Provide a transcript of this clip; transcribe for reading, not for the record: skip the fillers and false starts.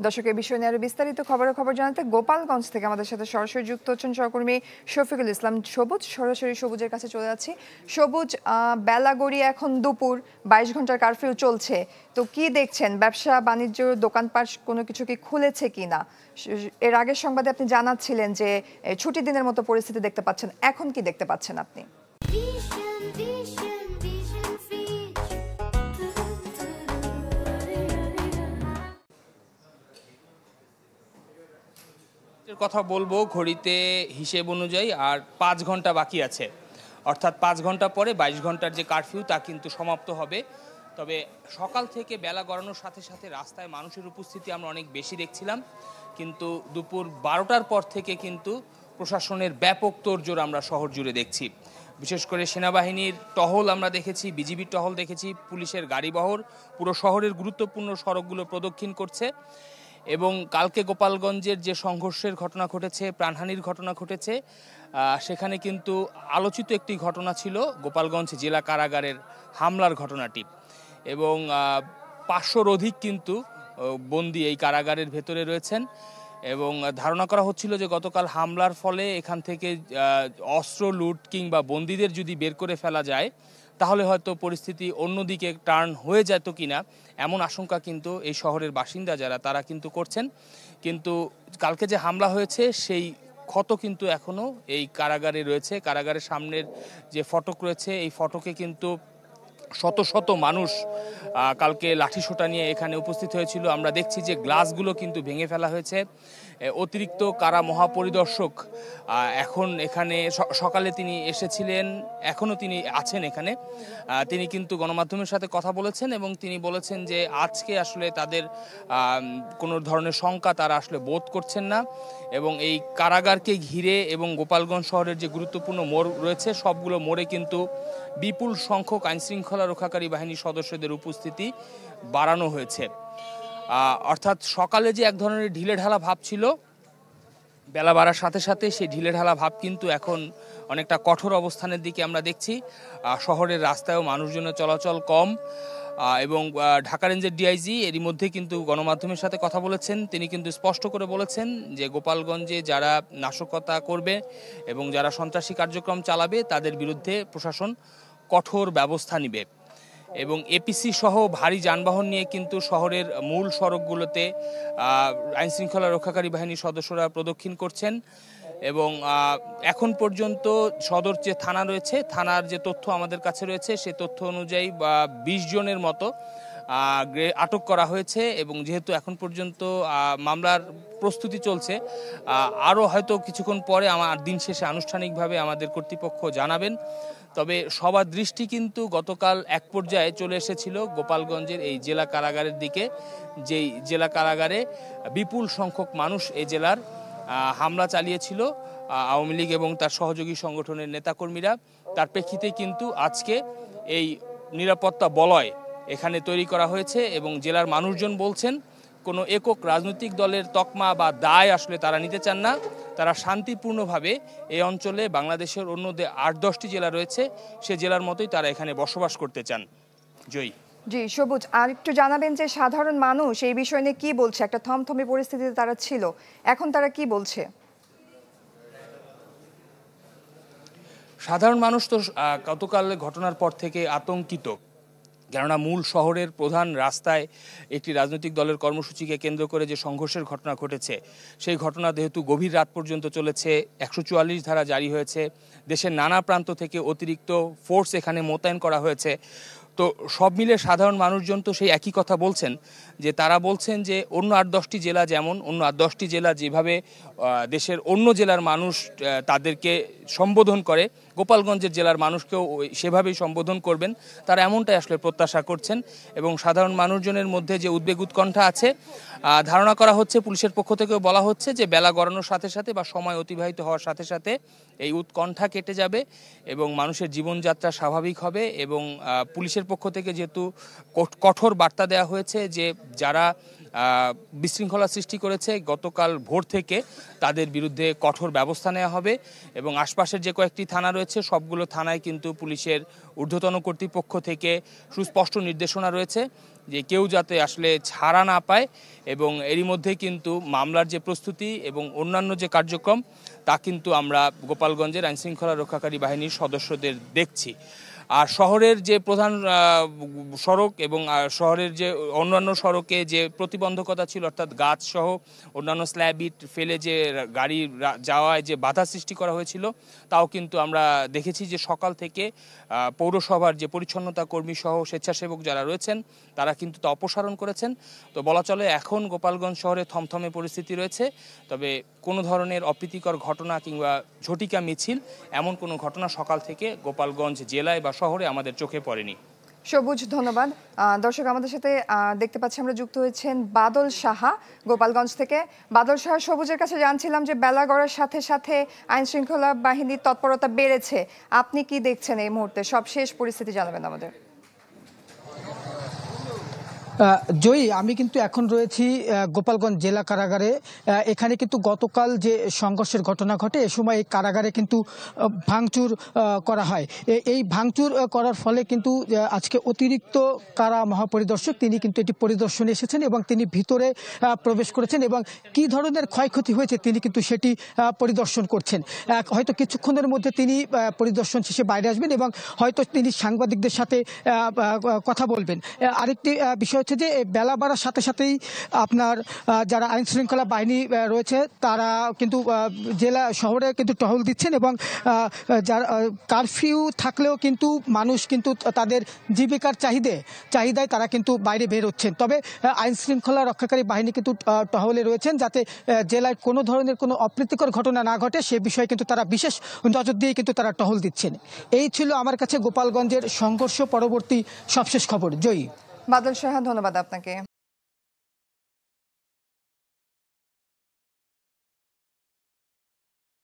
দর্শক এই বিষয় নিয়ে আরো বিস্তারিত খবর জানাতে গোপালগঞ্জ থেকে আমাদের সাথে সরাসরি যুক্ত হচ্ছেন সহকর্মী শফিকুল ইসলাম সবুজ। সরাসরি সবুজের কাছে চলে যাচ্ছি। সবুজ, বেলা গড়িয়ে এখন দুপুর, 22 ঘন্টার কারফিউ চলছে, তো কি দেখছেন? ব্যবসা বাণিজ্য, দোকানপাট কোনো কিছু কি খুলেছে কিনা? এর আগের সংবাদে আপনি জানাচ্ছিলেন যে ছুটি দিনের মতো পরিস্থিতি দেখতে পাচ্ছেন, এখন কি দেখতে পাচ্ছেন আপনি? কথা বলবো ঘড়িতে হিসেব অনুযায়ী আর 5 ঘন্টা বাকি আছে, অর্থাৎ 5 ঘন্টা পরে 22 ঘন্টার যে কারফিউ তা কিন্তু সমাপ্ত হবে। তবে সকাল থেকে বেলা গড়ানোর সাথে সাথে রাস্তায় মানুষের উপস্থিতি আমরা অনেক বেশি দেখছিলাম, কিন্তু দুপুর 12টার পর থেকে কিন্তু প্রশাসনের ব্যাপক তোড়জোড় আমরা শহর জুড়ে দেখছি। বিশেষ করে সেনাবাহিনীর টহল আমরা দেখেছি, বিজিবির টহল দেখেছি, পুলিশের গাড়িবহর পুরো শহরের গুরুত্বপূর্ণ সড়কগুলো প্রদক্ষিণ করছে। এবং কালকে গোপালগঞ্জের যে সংঘর্ষের ঘটনা ঘটেছে, প্রাণহানির ঘটনা ঘটেছে, সেখানে কিন্তু আলোচিত একটি ঘটনা ছিল গোপালগঞ্জ জেলা কারাগারের হামলার ঘটনাটি। এবং 500-র অধিক কিন্তু বন্দী এই কারাগারের ভেতরে রয়েছেন। এবং ধারণা করা হচ্ছিল যে গতকাল হামলার ফলে এখান থেকে অস্ত্র লুট কিংবা বন্দীদের যদি বের করে ফেলা যায় তাহলে হয়তো পরিস্থিতি অন্যদিকে টার্ন হয়ে যেত কিনা, এমন আশঙ্কা কিন্তু এই শহরের বাসিন্দা যারা তারা কিন্তু করছেন। কিন্তু কালকে যে হামলা হয়েছে সেই ক্ষত কিন্তু এখনও এই কারাগারে রয়েছে। কারাগারের সামনের যে ফটক রয়েছে এই ফটকে কিন্তু শত শত মানুষ কালকে লাঠিসোঁটা নিয়ে এখানে উপস্থিত হয়েছিল। আমরা দেখছি যে গ্লাসগুলো কিন্তু ভেঙে ফেলা হয়েছে। অতিরিক্ত কারা মহাপরিদর্শক এখন এখানে সকালে তিনি এসেছিলেন, এখনও তিনি আছেন এখানে। তিনি কিন্তু গণমাধ্যমের সাথে কথা বলেছেন এবং তিনি বলেছেন যে আজকে আসলে তাদের কোনো ধরনের শঙ্কা তারা আসলে বোধ করছেন না। এবং এই কারাগারকে ঘিরে এবং গোপালগঞ্জ শহরের যে গুরুত্বপূর্ণ মোড় রয়েছে সবগুলো মোড়ে কিন্তু বিপুল সংখ্যক আইনশৃঙ্খলা রক্ষাকারী বাহিনীর সদস্যদের উপস্থিতি বাড়ানো হয়েছে। অর্থাৎ সকালে যে এক ধরনের ঢিলেঢালা ভাব ছিল, বেলা বাড়ার সাথে সাথে সেই ঢিলেঢালা ভাব কিন্তু এখন অনেকটা কঠোর অবস্থানের দিকে আমরা দেখছি। শহরের রাস্তায়ও মানুষজনের চলাচল কম। এবং ঢাকা রেঞ্জের ডিআইজি এরই মধ্যে কিন্তু গণমাধ্যমের সাথে কথা বলেছেন। তিনি কিন্তু স্পষ্ট করে বলেছেন যে গোপালগঞ্জে যারা নাশকতা করবে এবং যারা সন্ত্রাসী কার্যক্রম চালাবে তাদের বিরুদ্ধে প্রশাসন কঠোর ব্যবস্থা নেবে। এবং এপিসি সহ ভারী যানবাহন নিয়ে কিন্তু শহরের মূল সড়কগুলোতে আইনশৃঙ্খলা রক্ষাকারী বাহিনীর সদস্যরা প্রদক্ষিণ করছেন। এবং এখন পর্যন্ত সদর যে থানা রয়েছে, থানার যে তথ্য আমাদের কাছে রয়েছে সে তথ্য অনুযায়ী 20 জনের মতো আটক করা হয়েছে। এবং যেহেতু এখন পর্যন্ত মামলার প্রস্তুতি চলছে, আরও হয়তো কিছুক্ষণ পরে দিন শেষে আনুষ্ঠানিকভাবে আমাদের কর্তৃপক্ষ জানাবেন। তবে সবার দৃষ্টি কিন্তু গতকাল এক পর্যায়ে চলে এসেছিল গোপালগঞ্জের এই জেলা কারাগারের দিকে, যেই জেলা কারাগারে বিপুল সংখ্যক মানুষ এই জেলার হামলা চালিয়েছিল আওয়ামী লীগ এবং তার সহযোগী সংগঠনের নেতাকর্মীরা। তার প্রেক্ষিতে কিন্তু আজকে এই নিরাপত্তা বলয় এখানে তৈরি করা হয়েছে। এবং জেলার মানুষজন বলছেন কোনো একক রাজনৈতিক দলের তকমা বা দায় আসলে তারা নিতে চান না। তারা শান্তিপূর্ণভাবে এই অঞ্চলে বাংলাদেশের অন্য 8-10টি জেলা রয়েছে সে জেলার মতোই তারা এখানে বসবাস করতে চান। জয়ী। জি সবুজ, আর একটু জানাবেন যে সাধারণ মানুষ এই বিষয় নিয়ে কি বলছে? একটা থমথমে পরিস্থিতিতে তারা ছিল, এখন তারা কি বলছে? সাধারণ মানুষ তো গতকাল ঘটনার পর থেকে আতঙ্কিত, কেননা মূল শহরের প্রধান রাস্তায় একটি রাজনৈতিক দলের কর্মসূচিকে কেন্দ্র করে যে সংঘর্ষের ঘটনা ঘটেছে সেই ঘটনা যেহেতু গভীর রাত পর্যন্ত চলেছে, 144 ধারা জারি হয়েছে, দেশের নানা প্রান্ত থেকে অতিরিক্ত ফোর্স এখানে মোতায়েন করা হয়েছে। তো সব মিলে সাধারণ মানুষজন তো সেই একই কথা বলছেন, যে তারা বলছেন যে অন্য 8-10টি জেলা যেমন অন্য 8-10টি জেলা যেভাবে দেশের অন্য জেলার মানুষ তাদেরকে সম্বোধন করে, গোপালগঞ্জের জেলার মানুষকেও সেভাবেই সম্বোধন করবেন, তারা এমনটাই আসলে প্রত্যাশা করছেন। এবং সাধারণ মানুষজনের মধ্যে যে উদ্বেগ উৎকণ্ঠা আছে, ধারণা করা হচ্ছে পুলিশের পক্ষ থেকেও বলা হচ্ছে যে বেলা গড়ানোর সাথে সাথে বা সময় অতিবাহিত হওয়ার সাথে সাথে এই উৎকণ্ঠা কেটে যাবে এবং মানুষের জীবনযাত্রা স্বাভাবিক হবে। এবং পুলিশের পক্ষ থেকে যেহেতু কঠোর বার্তা দেওয়া হয়েছে যে যারা বিশৃঙ্খলা সৃষ্টি করেছে গতকাল ভোর থেকে তাদের বিরুদ্ধে কঠোর ব্যবস্থা নেওয়া হবে। এবং আশপাশের যে কয়েকটি থানা রয়েছে সবগুলো থানায় কিন্তু পুলিশের ঊর্ধ্বতন কর্তৃপক্ষ থেকে সুস্পষ্ট নির্দেশনা রয়েছে যে কেউ যাতে আসলে ছাড়া না পায়, এবং এরই মধ্যে কিন্তু মামলার যে প্রস্তুতি এবং অন্যান্য যে কার্যক্রম তা কিন্তু আমরা গোপালগঞ্জের আইনশৃঙ্খলা রক্ষাকারী বাহিনীর সদস্যদের দেখছি। আর শহরের যে প্রধান সড়ক এবং শহরের যে অন্যান্য সড়কে যে প্রতিবন্ধকতা ছিল, অর্থাৎ গাছ সহ অন্যান্য স্ল্যাব ইট ফেলে যে গাড়ি যাওয়ায় যে বাধা সৃষ্টি করা হয়েছিল, তাও কিন্তু আমরা দেখেছি যে সকাল থেকে পৌরসভার যে পরিচ্ছন্নতা কর্মী সহ স্বেচ্ছাসেবক যারা রয়েছেন তারা কিন্তু তা অপসারণ করেছেন। তো বলা চলে এখন গোপালগঞ্জ শহরে থমথমে পরিস্থিতি রয়েছে, তবে কোনো ধরনের অপ্রীতিকর ঘটনা কিংবা ঝটিকা মিছিল এমন কোনো ঘটনা সকাল থেকে গোপালগঞ্জ জেলায় বা শহরে আমাদের চোখে পড়েনি। সবুজ, ধন্যবাদ। দর্শক, আমাদের সাথে দেখতে পাচ্ছি আমরা যুক্ত হয়েছেন বাদল সাহা গোপালগঞ্জ থেকে। বাদল সাহা, সবুজের কাছে জানছিলাম যে বেলা গড়ার সাথে সাথে আইন শৃঙ্খলা বাহিনীর তৎপরতা বেড়েছে, আপনি কি দেখছেন এই মুহূর্তে? সবশেষ পরিস্থিতি জানাবেন আমাদের। জয়ী, আমি কিন্তু এখন রয়েছি গোপালগঞ্জ জেলা কারাগারে। এখানে কিন্তু গতকাল যে সংঘর্ষের ঘটনা ঘটে, এ সময় এই কারাগারে কিন্তু ভাঙচুর করা হয়। এই ভাঙচুর করার ফলে কিন্তু আজকে অতিরিক্ত কারা মহাপরিদর্শক তিনি কিন্তু এটি পরিদর্শনে এসেছেন এবং তিনি ভিতরে প্রবেশ করেছেন এবং কি ধরনের ক্ষয়ক্ষতি হয়েছে তিনি কিন্তু সেটি পরিদর্শন করছেন। হয়তো কিছুক্ষণের মধ্যে তিনি পরিদর্শন শেষে বাইরে আসবেন এবং হয়তো তিনি সাংবাদিকদের সাথে কথা বলবেন। আরেকটি বিষয় হচ্ছে যে বেলা বাড়ার সাথে সাথেই আপনার যারা আইন শৃঙ্খলা বাহিনী রয়েছে তারা কিন্তু জেলা শহরে কিন্তু টহল দিচ্ছেন এবং যারা কারফিউ থাকলেও কিন্তু মানুষ কিন্তু তাদের জীবিকার চাহিদায় তারা কিন্তু বাইরে বের হচ্ছেন। তবে আইন শৃঙ্খলা রক্ষাকারী বাহিনী কিন্তু টহলে রয়েছেন যাতে জেলায় কোনো ধরনের কোনো অপ্রীতিকর ঘটনা না ঘটে, সে বিষয়ে কিন্তু তারা বিশেষ নজর দিয়ে কিন্তু তারা টহল দিচ্ছেন। এই ছিল আমার কাছে গোপালগঞ্জের সংঘর্ষ পরবর্তী সবশেষ খবর। জয়ী। বাদল সাহা, ধন্যবাদ আপনাকে।